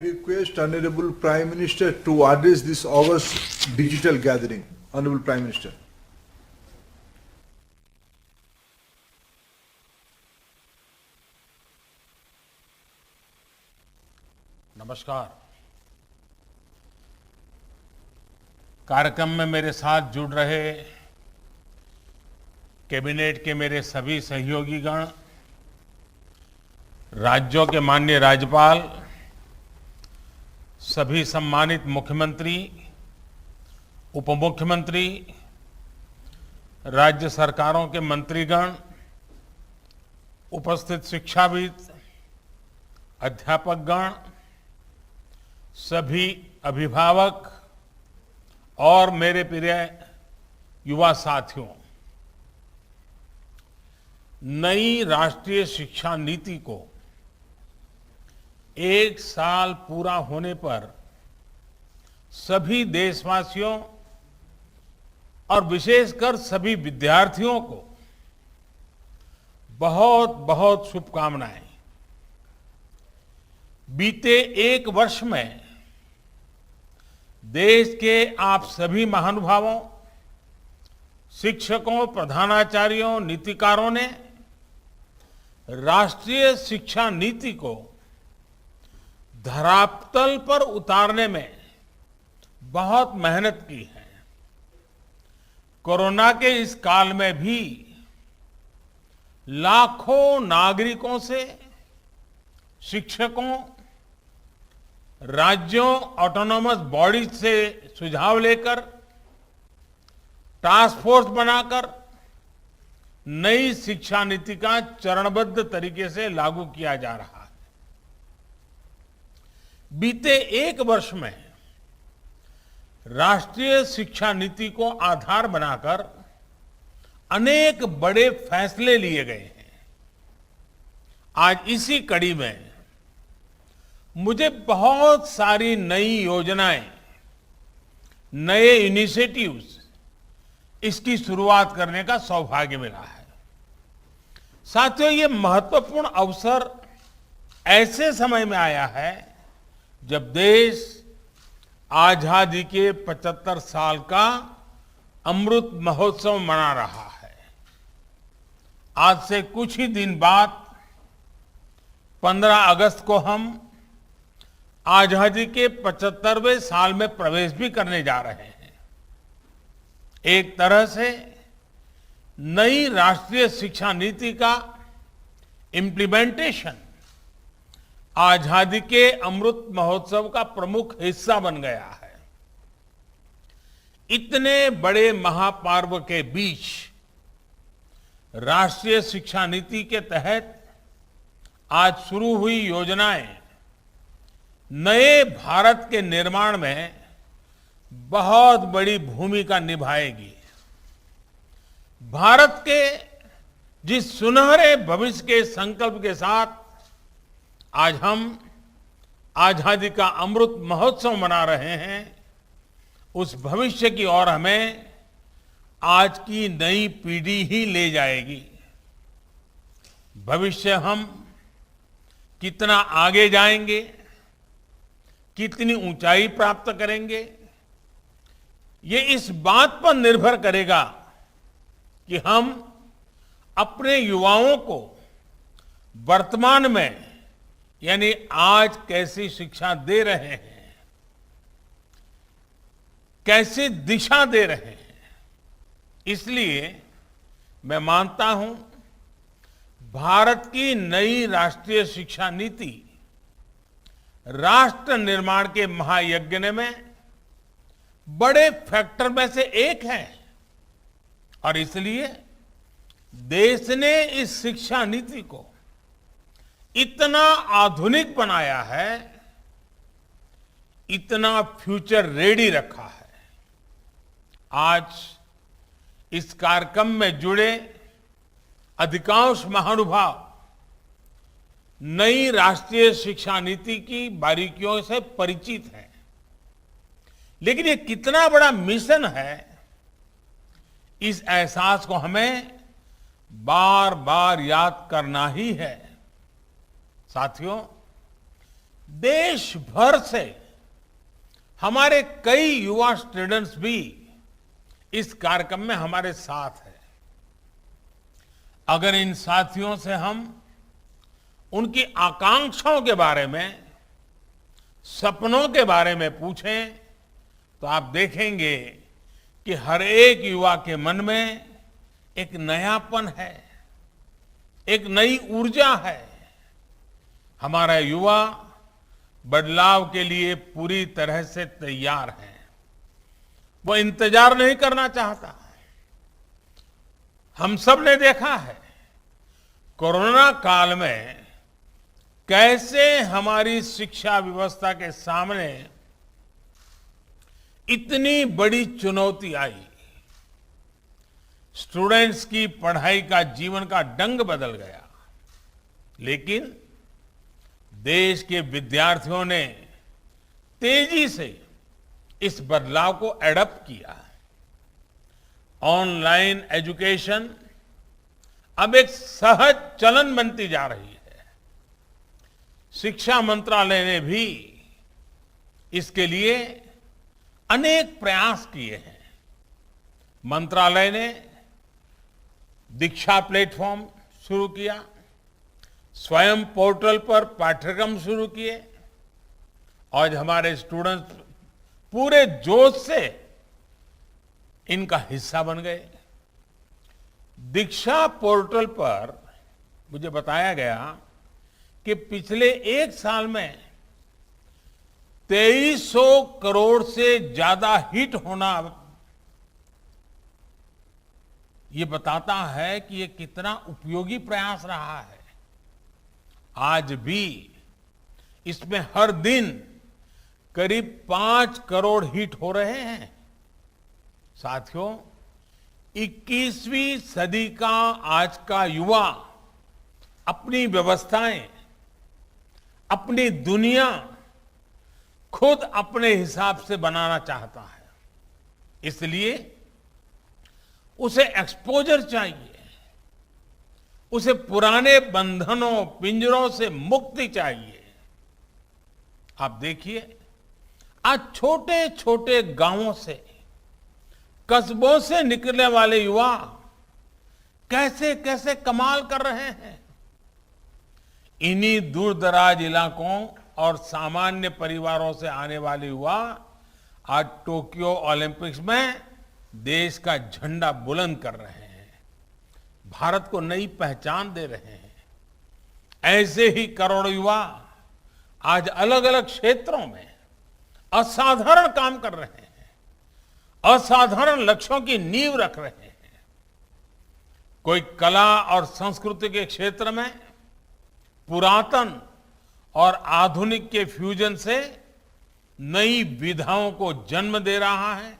Request Honorable Prime Minister to address this August digital gathering. Honorable Prime Minister. नमस्कार। कार्यक्रम में मेरे साथ जुड़ रहे कैबिनेट के मेरे सभी सहयोगीगण, राज्यों के माननीय राज्यपाल, सभी सम्मानित मुख्यमंत्री, उप मुख्यमंत्री, राज्य सरकारों के मंत्रीगण, उपस्थित शिक्षाविद, अध्यापकगण, सभी अभिभावक और मेरे प्रिय युवा साथियों, नई राष्ट्रीय शिक्षा नीति को एक साल पूरा होने पर सभी देशवासियों और विशेषकर सभी विद्यार्थियों को बहुत बहुत शुभकामनाएं। बीते एक वर्ष में देश के आप सभी महानुभावों, शिक्षकों, प्रधानाचार्यों, नीतिकारों ने राष्ट्रीय शिक्षा नीति को धरातल पर उतारने में बहुत मेहनत की है। कोरोना के इस काल में भी लाखों नागरिकों से, शिक्षकों, राज्यों, ऑटोनोमस बॉडीज से सुझाव लेकर, टास्क फोर्स बनाकर नई शिक्षा नीति का चरणबद्ध तरीके से लागू किया जा रहा है। बीते एक वर्ष में राष्ट्रीय शिक्षा नीति को आधार बनाकर अनेक बड़े फैसले लिए गए हैं। आज इसी कड़ी में मुझे बहुत सारी नई योजनाएं, नए इनिशिएटिव्स, इसकी शुरुआत करने का सौभाग्य मिला है। साथियों, ये महत्वपूर्ण अवसर ऐसे समय में आया है जब देश आजादी के 75 साल का अमृत महोत्सव मना रहा है। आज से कुछ ही दिन बाद 15 अगस्त को हम आजादी के 75वें साल में प्रवेश भी करने जा रहे हैं। एक तरह से नई राष्ट्रीय शिक्षा नीति का इम्प्लीमेंटेशन आजादी के अमृत महोत्सव का प्रमुख हिस्सा बन गया है। इतने बड़े महापर्व के बीच राष्ट्रीय शिक्षा नीति के तहत आज शुरू हुई योजनाएं नए भारत के निर्माण में बहुत बड़ी भूमिका निभाएगी। भारत के जिस सुनहरे भविष्य के संकल्प के साथ आज हम आजादी का अमृत महोत्सव मना रहे हैं, उस भविष्य की ओर हमें आज की नई पीढ़ी ही ले जाएगी। भविष्य हम कितना आगे जाएंगे, कितनी ऊंचाई प्राप्त करेंगे, ये इस बात पर निर्भर करेगा कि हम अपने युवाओं को वर्तमान में यानी आज कैसी शिक्षा दे रहे हैं, कैसी दिशा दे रहे हैं। इसलिए मैं मानता हूं भारत की नई राष्ट्रीय शिक्षा नीति राष्ट्र निर्माण के महायज्ञ में बड़े फैक्टर में से एक है और इसलिए देश ने इस शिक्षा नीति को इतना आधुनिक बनाया है, इतना फ्यूचर रेडी रखा है। आज इस कार्यक्रम में जुड़े अधिकांश महानुभाव नई राष्ट्रीय शिक्षा नीति की बारीकियों से परिचित हैं, लेकिन ये कितना बड़ा मिशन है, इस एहसास को हमें बार बार याद करना ही है। साथियों, देश भर से हमारे कई युवा स्टूडेंट्स भी इस कार्यक्रम में हमारे साथ हैं। अगर इन साथियों से हम उनकी आकांक्षाओं के बारे में, सपनों के बारे में पूछें तो आप देखेंगे कि हर एक युवा के मन में एक नयापन है, एक नई ऊर्जा है। हमारा युवा बदलाव के लिए पूरी तरह से तैयार है। वो इंतजार नहीं करना चाहता। हम सब ने देखा है कोरोना काल में कैसे हमारी शिक्षा व्यवस्था के सामने इतनी बड़ी चुनौती आई। स्टूडेंट्स की पढ़ाई का जीवन का ढंग बदल गया, लेकिन देश के विद्यार्थियों ने तेजी से इस बदलाव को एडॉप्ट किया। ऑनलाइन एजुकेशन अब एक सहज चलन बनती जा रही है। शिक्षा मंत्रालय ने भी इसके लिए अनेक प्रयास किए हैं। मंत्रालय ने दीक्षा प्लेटफॉर्म शुरू किया, स्वयं पोर्टल पर पाठ्यक्रम शुरू किए। आज हमारे स्टूडेंट्स पूरे जोश से इनका हिस्सा बन गए। दीक्षा पोर्टल पर मुझे बताया गया कि पिछले एक साल में 2300 करोड़ से ज्यादा हिट होना ये बताता है कि ये कितना उपयोगी प्रयास रहा है। आज भी इसमें हर दिन करीब 5 करोड़ हिट हो रहे हैं। साथियों, 21वीं सदी का आज का युवा अपनी व्यवस्थाएं, अपनी दुनिया खुद अपने हिसाब से बनाना चाहता है। इसलिए उसे एक्सपोजर चाहिए, उसे पुराने बंधनों, पिंजरों से मुक्ति चाहिए। आप देखिए, आज छोटे छोटे गांवों से, कस्बों से निकलने वाले युवा कैसे कैसे कमाल कर रहे हैं। इन्हीं दूर दराज इलाकों और सामान्य परिवारों से आने वाले युवा आज टोक्यो ओलंपिक्स में देश का झंडा बुलंद कर रहे हैं, भारत को नई पहचान दे रहे हैं। ऐसे ही करोड़ों युवा आज अलग अलग क्षेत्रों में असाधारण काम कर रहे हैं, असाधारण लक्ष्यों की नींव रख रहे हैं। कोई कला और संस्कृति के क्षेत्र में पुरातन और आधुनिक के फ्यूजन से नई विधाओं को जन्म दे रहा है।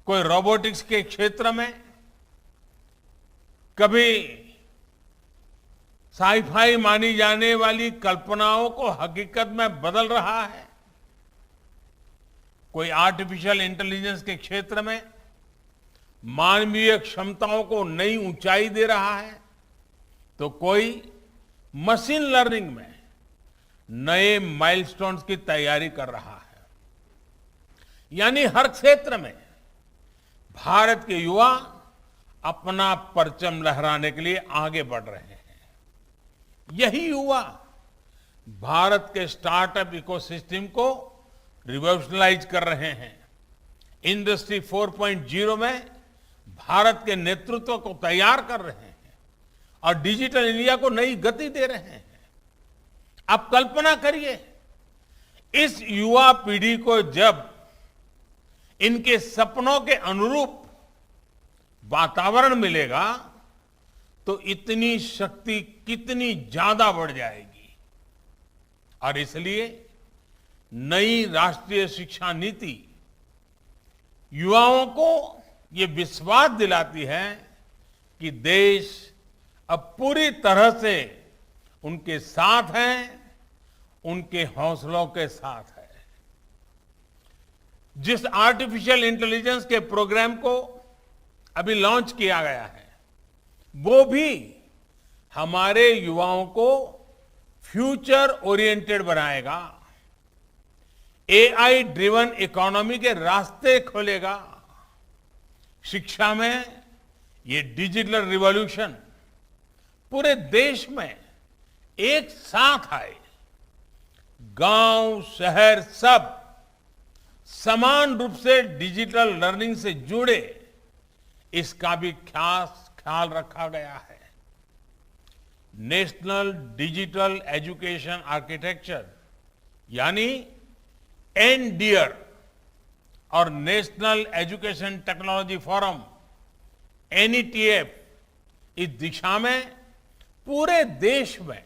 कोई रोबोटिक्स के क्षेत्र में कभी साईफाई मानी जाने वाली कल्पनाओं को हकीकत में बदल रहा है। कोई आर्टिफिशियल इंटेलिजेंस के क्षेत्र में मानवीय क्षमताओं को नई ऊंचाई दे रहा है, तो कोई मशीन लर्निंग में नए माइलस्टोन्स की तैयारी कर रहा है। यानी हर क्षेत्र में भारत के युवा अपना परचम लहराने के लिए आगे बढ़ रहे हैं। यही युवा भारत के स्टार्टअप इकोसिस्टम को रिवॉल्यूशनलाइज कर रहे हैं। इंडस्ट्री 4.0 में भारत के नेतृत्व को तैयार कर रहे हैं और डिजिटल इंडिया को नई गति दे रहे हैं। आप कल्पना करिए, इस युवा पीढ़ी को जब इनके सपनों के अनुरूप वातावरण मिलेगा तो इतनी शक्ति कितनी ज्यादा बढ़ जाएगी। और इसलिए नई राष्ट्रीय शिक्षा नीति युवाओं को ये विश्वास दिलाती है कि देश अब पूरी तरह से उनके साथ है, उनके हौसलों के साथ है। जिस आर्टिफिशियल इंटेलिजेंस के प्रोग्राम को अभी लॉन्च किया गया है, वो भी हमारे युवाओं को फ्यूचर ओरिएंटेड बनाएगा, एआई ड्रिवन इकोनॉमी के रास्ते खोलेगा। शिक्षा में ये डिजिटल रिवॉल्यूशन पूरे देश में एक साथ आए, गांव शहर सब समान रूप से डिजिटल लर्निंग से जुड़े, इसका भी ख्याल रखा गया है। नेशनल डिजिटल एजुकेशन आर्किटेक्चर यानी एनडीआर और national education technology forum NETF इस दिशा में पूरे देश में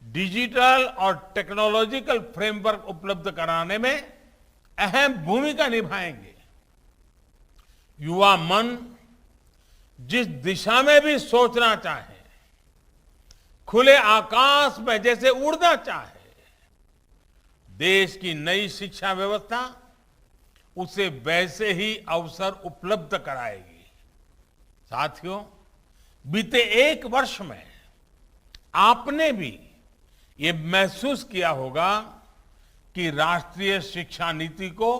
डिजिटल और टेक्नोलॉजिकल फ्रेमवर्क उपलब्ध कराने में अहम भूमिका निभाएंगे। युवा मन जिस दिशा में भी सोचना चाहे, खुले आकाश में जैसे उड़ना चाहे, देश की नई शिक्षा व्यवस्था उसे वैसे ही अवसर उपलब्ध कराएगी। साथियों, बीते एक वर्ष में आपने भी ये महसूस किया होगा कि राष्ट्रीय शिक्षा नीति को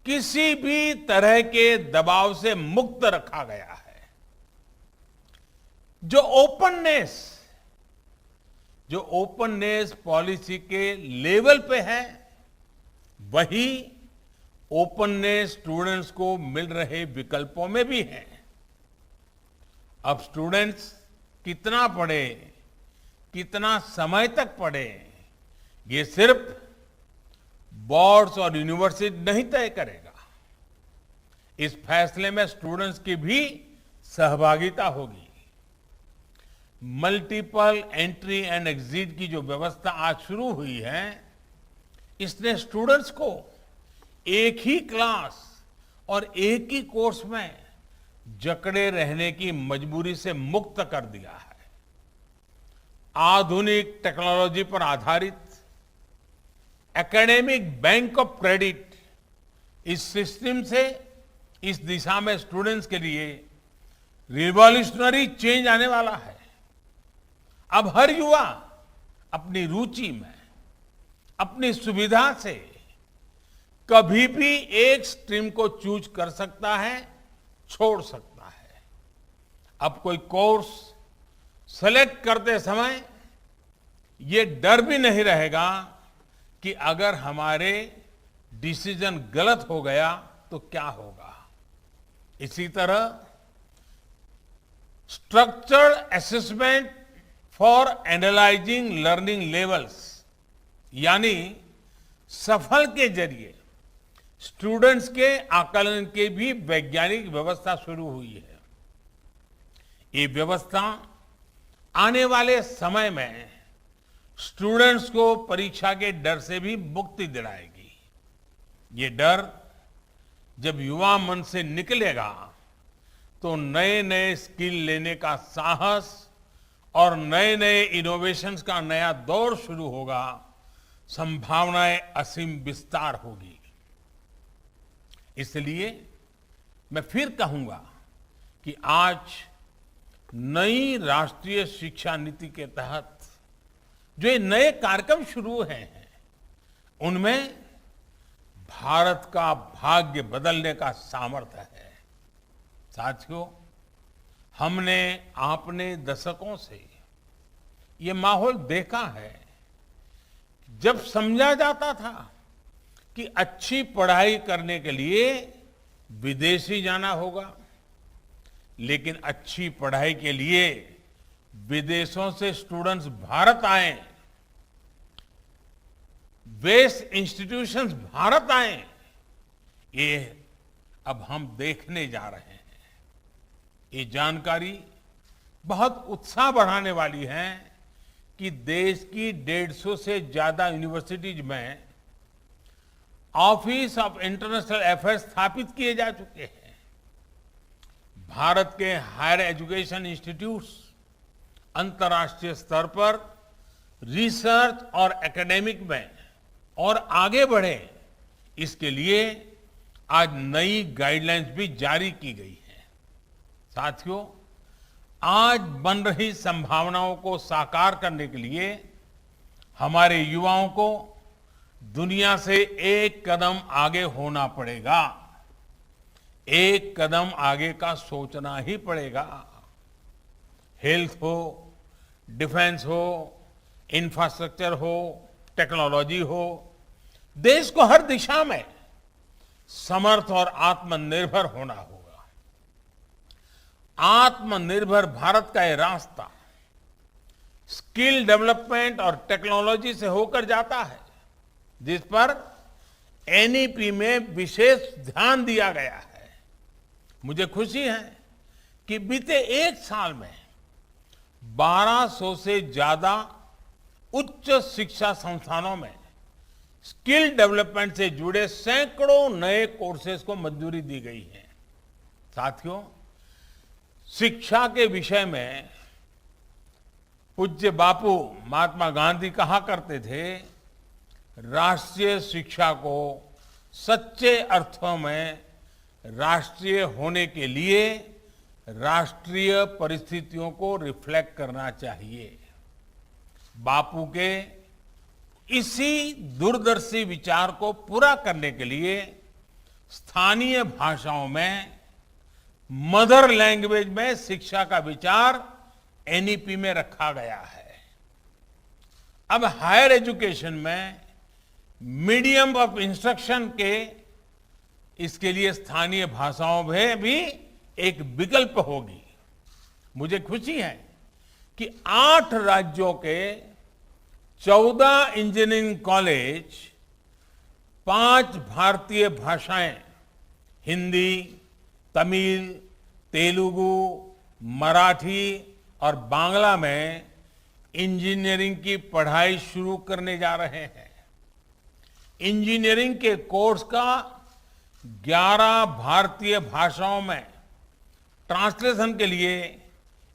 किसी भी तरह के दबाव से मुक्त रखा गया है। जो ओपननेस पॉलिसी के लेवल पे है, वही ओपननेस स्टूडेंट्स को मिल रहे विकल्पों में भी है। अब स्टूडेंट्स कितना पढ़े, कितना समय तक पढ़े, ये सिर्फ बोर्ड्स और यूनिवर्सिटी नहीं तय करेगा। इस फैसले में स्टूडेंट्स की भी सहभागिता होगी। मल्टीपल एंट्री एंड एग्जिट की जो व्यवस्था आज शुरू हुई है, इसने स्टूडेंट्स को एक ही क्लास और एक ही कोर्स में जकड़े रहने की मजबूरी से मुक्त कर दिया है। आधुनिक टेक्नोलॉजी पर आधारित एकेडमिक बैंक ऑफ क्रेडिट, इस सिस्टम से इस दिशा में स्टूडेंट्स के लिए रिवॉल्यूशनरी चेंज आने वाला है। अब हर युवा अपनी रुचि में, अपनी सुविधा से कभी भी एक स्ट्रीम को चूज कर सकता है, छोड़ सकता है। अब कोई कोर्स सेलेक्ट करते समय ये डर भी नहीं रहेगा कि अगर हमारे डिसीजन गलत हो गया तो क्या होगा। इसी तरह structured assessment for analysing learning levels यानी सफल के जरिए स्टूडेंट्स के आकलन की भी वैज्ञानिक व्यवस्था शुरू हुई है। ये व्यवस्था आने वाले समय में स्टूडेंट्स को परीक्षा के डर से भी मुक्ति दिलाएगी। ये डर जब युवा मन से निकलेगा तो नए नए स्किल लेने का साहस और नए नए इनोवेशंस का नया दौर शुरू होगा। संभावनाएं असीम विस्तार होगी। इसलिए मैं फिर कहूंगा कि आज नई राष्ट्रीय शिक्षा नीति के तहत जो ये नए कार्यक्रम शुरू हैं, उनमें भारत का भाग्य बदलने का सामर्थ्य है। साथियों, हमने आपने दशकों से ये माहौल देखा है। जब समझा जाता था कि अच्छी पढ़ाई करने के लिए विदेशी जाना होगा, लेकिन अच्छी पढ़ाई के लिए विदेशों से स्टूडेंट्स भारत आए, बेस्ट इंस्टीट्यूशंस भारत आए, ये अब हम देखने जा रहे हैं। ये जानकारी बहुत उत्साह बढ़ाने वाली है कि देश की 150 से ज्यादा यूनिवर्सिटीज में ऑफिस ऑफ इंटरनेशनल अफेयर्स स्थापित किए जा चुके हैं। भारत के हायर एजुकेशन इंस्टीट्यूट्स अंतर्राष्ट्रीय स्तर पर रिसर्च और एकेडमिक में और आगे बढ़े, इसके लिए आज नई गाइडलाइंस भी जारी की गई है। साथियों, आज बन रही संभावनाओं को साकार करने के लिए हमारे युवाओं को दुनिया से एक कदम आगे होना पड़ेगा, एक कदम आगे का सोचना ही पड़ेगा। हेल्थ हो, डिफेंस हो, इंफ्रास्ट्रक्चर हो, टेक्नोलॉजी हो, देश को हर दिशा में समर्थ और आत्मनिर्भर होना होगा। आत्मनिर्भर भारत का ये रास्ता स्किल डेवलपमेंट और टेक्नोलॉजी से होकर जाता है, जिस पर एनईपी में विशेष ध्यान दिया गया है। मुझे खुशी है कि बीते एक साल में 1200 से ज्यादा उच्च शिक्षा संस्थानों में स्किल डेवलपमेंट से जुड़े सैकड़ों नए कोर्सेज को मंजूरी दी गई है। साथियों, शिक्षा के विषय में पूज्य बापू महात्मा गांधी कहा करते थे, राष्ट्रीय शिक्षा को सच्चे अर्थों में राष्ट्रीय होने के लिए राष्ट्रीय परिस्थितियों को रिफ्लेक्ट करना चाहिए। बापू के इसी दूरदर्शी विचार को पूरा करने के लिए स्थानीय भाषाओं में मदर लैंग्वेज में शिक्षा का विचार एनईपी में रखा गया है। अब हायर एजुकेशन में मीडियम ऑफ इंस्ट्रक्शन के इसके लिए स्थानीय भाषाओं में भी एक विकल्प होगी। मुझे खुशी है कि 8 राज्यों के 14 इंजीनियरिंग कॉलेज 5 भारतीय भाषाएं हिंदी, तमिल, तेलुगु, मराठी और बांग्ला में इंजीनियरिंग की पढ़ाई शुरू करने जा रहे हैं। इंजीनियरिंग के कोर्स का 11 भारतीय भाषाओं में ट्रांसलेशन के लिए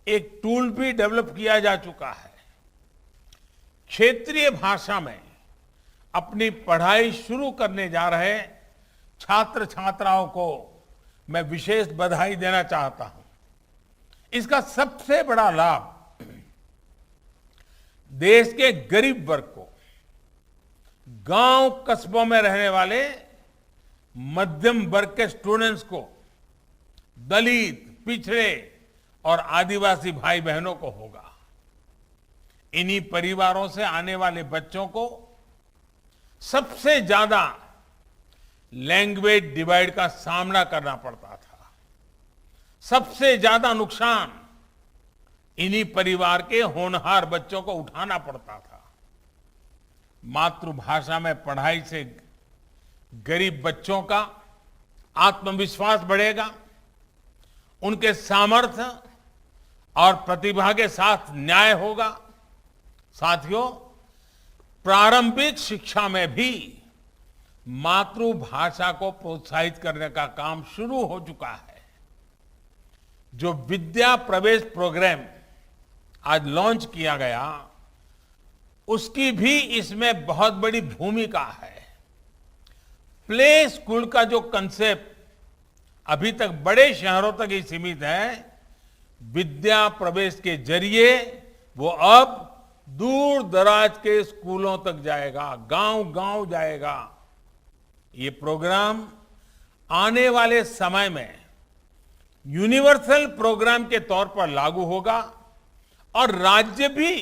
एक टूल भी डेवलप किया जा चुका है। क्षेत्रीय भाषा में अपनी पढ़ाई शुरू करने जा रहे छात्र छात्राओं को मैं विशेष बधाई देना चाहता हूं। इसका सबसे बड़ा लाभ देश के गरीब वर्ग को, गांव कस्बों में रहने वाले मध्यम वर्ग के स्टूडेंट्स को, दलित, पिछड़े और आदिवासी भाई बहनों को होगा। इन्हीं परिवारों से आने वाले बच्चों को सबसे ज्यादा लैंग्वेज डिवाइड का सामना करना पड़ता था। सबसे ज्यादा नुकसान इन्हीं परिवार के होनहार बच्चों को उठाना पड़ता था। मातृभाषा में पढ़ाई से गरीब बच्चों का आत्मविश्वास बढ़ेगा, उनके सामर्थ्य और प्रतिभा के साथ न्याय होगा। साथियों, प्रारंभिक शिक्षा में भी मातृभाषा को प्रोत्साहित करने का काम शुरू हो चुका है। जो विद्या प्रवेश प्रोग्राम आज लॉन्च किया गया, उसकी भी इसमें बहुत बड़ी भूमिका है। प्ले स्कूल का जो कंसेप्ट अभी तक बड़े शहरों तक ही सीमित है, विद्या प्रवेश के जरिए वो अब दूर दराज के स्कूलों तक जाएगा, गांव-गांव जाएगा। ये प्रोग्राम आने वाले समय में यूनिवर्सल प्रोग्राम के तौर पर लागू होगा और राज्य भी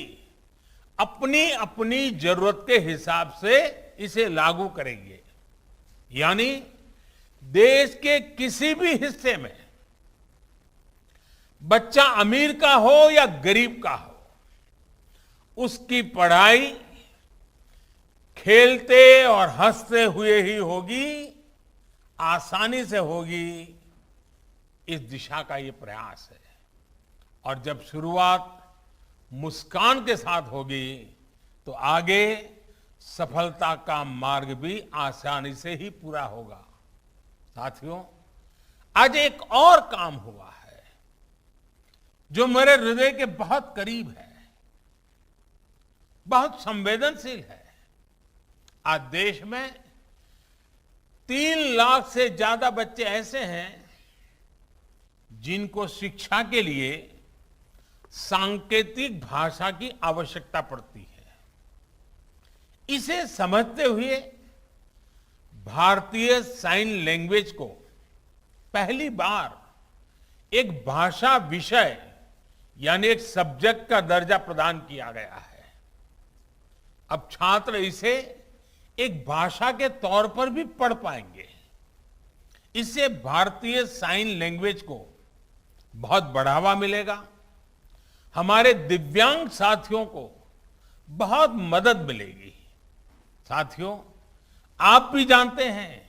अपनी अपनी जरूरत के हिसाब से इसे लागू करेंगे। यानी देश के किसी भी हिस्से में बच्चा अमीर का हो या गरीब का हो, उसकी पढ़ाई खेलते और हंसते हुए ही होगी, आसानी से होगी। इस दिशा का ये प्रयास है और जब शुरुआत मुस्कान के साथ होगी तो आगे सफलता का मार्ग भी आसानी से ही पूरा होगा। साथियों, आज एक और काम हुआ है जो मेरे हृदय के बहुत करीब है, बहुत संवेदनशील है। आज देश में 3 लाख से ज्यादा बच्चे ऐसे हैं जिनको शिक्षा के लिए सांकेतिक भाषा की आवश्यकता पड़ती है। इसे समझते हुए भारतीय साइन लैंग्वेज को पहली बार एक भाषा विषय यानी एक सब्जेक्ट का दर्जा प्रदान किया गया है। अब छात्र इसे एक भाषा के तौर पर भी पढ़ पाएंगे। इससे भारतीय साइन लैंग्वेज को बहुत बढ़ावा मिलेगा। हमारे दिव्यांग साथियों को बहुत मदद मिलेगी। साथियों, आप भी जानते हैं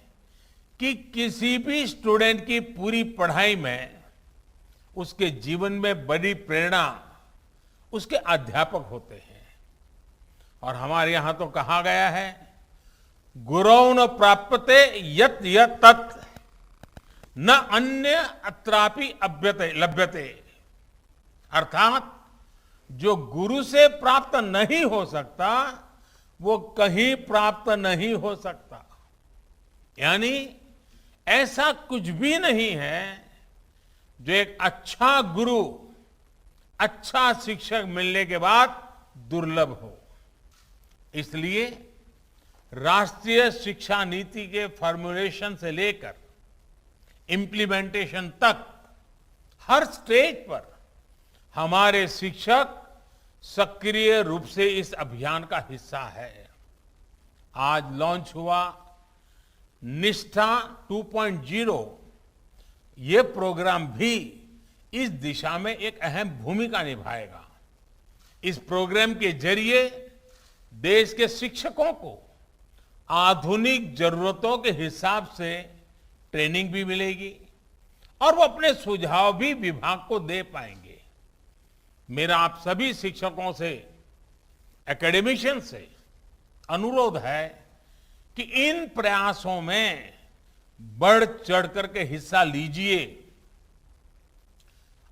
कि किसी भी स्टूडेंट की पूरी पढ़ाई में उसके जीवन में बड़ी प्रेरणा उसके अध्यापक होते हैं। और हमारे यहां तो कहा गया है, गुरौ न प्राप्यते यत् यत् तत् न अन्य अत्रापि अभ्यते लभ्यते। अर्थात जो गुरु से प्राप्त नहीं हो सकता वो कहीं प्राप्त नहीं हो सकता। यानी ऐसा कुछ भी नहीं है जो एक अच्छा गुरु, अच्छा शिक्षक मिलने के बाद दुर्लभ हो। इसलिए राष्ट्रीय शिक्षा नीति के फॉर्मुलेशन से लेकर इम्प्लीमेंटेशन तक हर स्टेज पर हमारे शिक्षक सक्रिय रूप से इस अभियान का हिस्सा है। आज लॉन्च हुआ निष्ठा 2.0, ये प्रोग्राम भी इस दिशा में एक अहम भूमिका निभाएगा। इस प्रोग्राम के जरिए देश के शिक्षकों को आधुनिक जरूरतों के हिसाब से ट्रेनिंग भी मिलेगी और वो अपने सुझाव भी विभाग को दे पाएंगे। मेरा आप सभी शिक्षकों से, एकेडमिशियन से अनुरोध है कि इन प्रयासों में बढ़ चढ़ करके हिस्सा लीजिए,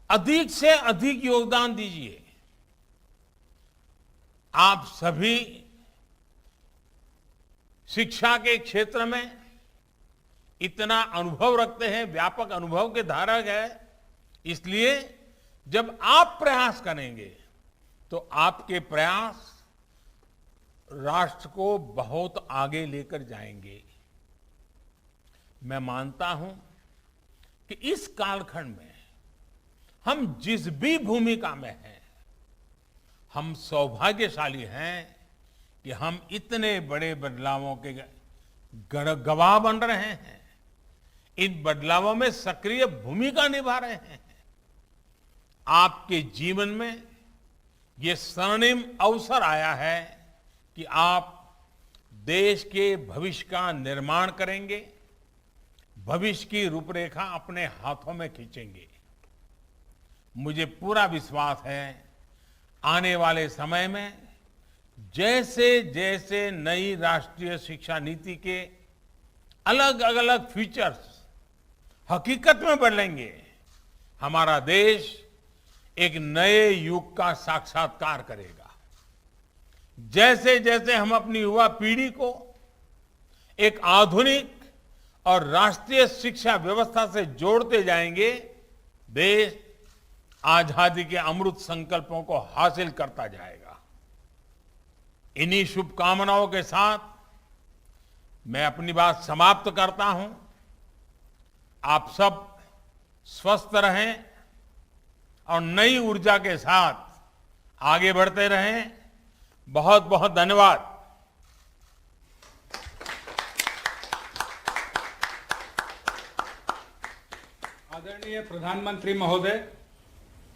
अधिक से अधिक योगदान दीजिए। आप सभी शिक्षा के क्षेत्र में इतना अनुभव रखते हैं, व्यापक अनुभव के धारक है, इसलिए जब आप प्रयास करेंगे तो आपके प्रयास राष्ट्र को बहुत आगे लेकर जाएंगे। मैं मानता हूं कि इस कालखंड में हम जिस भी भूमिका में हैं, हम सौभाग्यशाली हैं कि हम इतने बड़े बदलावों के गवाह बन रहे हैं, इन बदलावों में सक्रिय भूमिका निभा रहे हैं। आपके जीवन में ये स्वर्णिम अवसर आया है कि आप देश के भविष्य का निर्माण करेंगे, भविष्य की रूपरेखा अपने हाथों में खींचेंगे। मुझे पूरा विश्वास है आने वाले समय में जैसे जैसे नई राष्ट्रीय शिक्षा नीति के अलग अलग फीचर्स हकीकत में बदलेंगे, हमारा देश एक नए युग का साक्षात्कार करेगा। जैसे जैसे हम अपनी युवा पीढ़ी को एक आधुनिक और राष्ट्रीय शिक्षा व्यवस्था से जोड़ते जाएंगे, देश आजादी के अमृत संकल्पों को हासिल करता जाएगा। इन्हीं शुभकामनाओं के साथ मैं अपनी बात समाप्त करता हूं। आप सब स्वस्थ रहें और नई ऊर्जा के साथ आगे बढ़ते रहें। बहुत बहुत धन्यवाद। आदरणीय प्रधानमंत्री महोदय,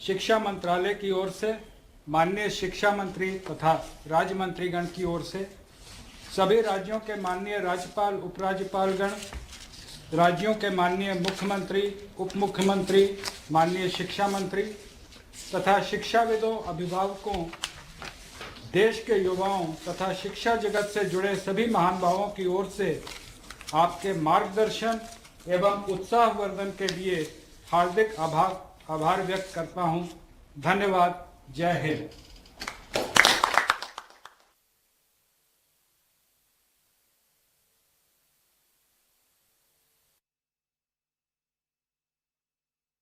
शिक्षा मंत्रालय की ओर से माननीय शिक्षा मंत्री तथा राज्य मंत्रीगण की ओर से सभी राज्यों के माननीय राज्यपाल, उपराज्यपालगण, राज्यों के माननीय मुख्यमंत्री, उप मुख्यमंत्री, माननीय शिक्षा मंत्री तथा शिक्षाविदों, अभिभावकों, देश के युवाओं तथा शिक्षा जगत से जुड़े सभी महानुभावों की ओर से आपके मार्गदर्शन एवं उत्साहवर्धन के लिए हार्दिक आभार व्यक्त करता हूं। धन्यवाद। जय हिंद।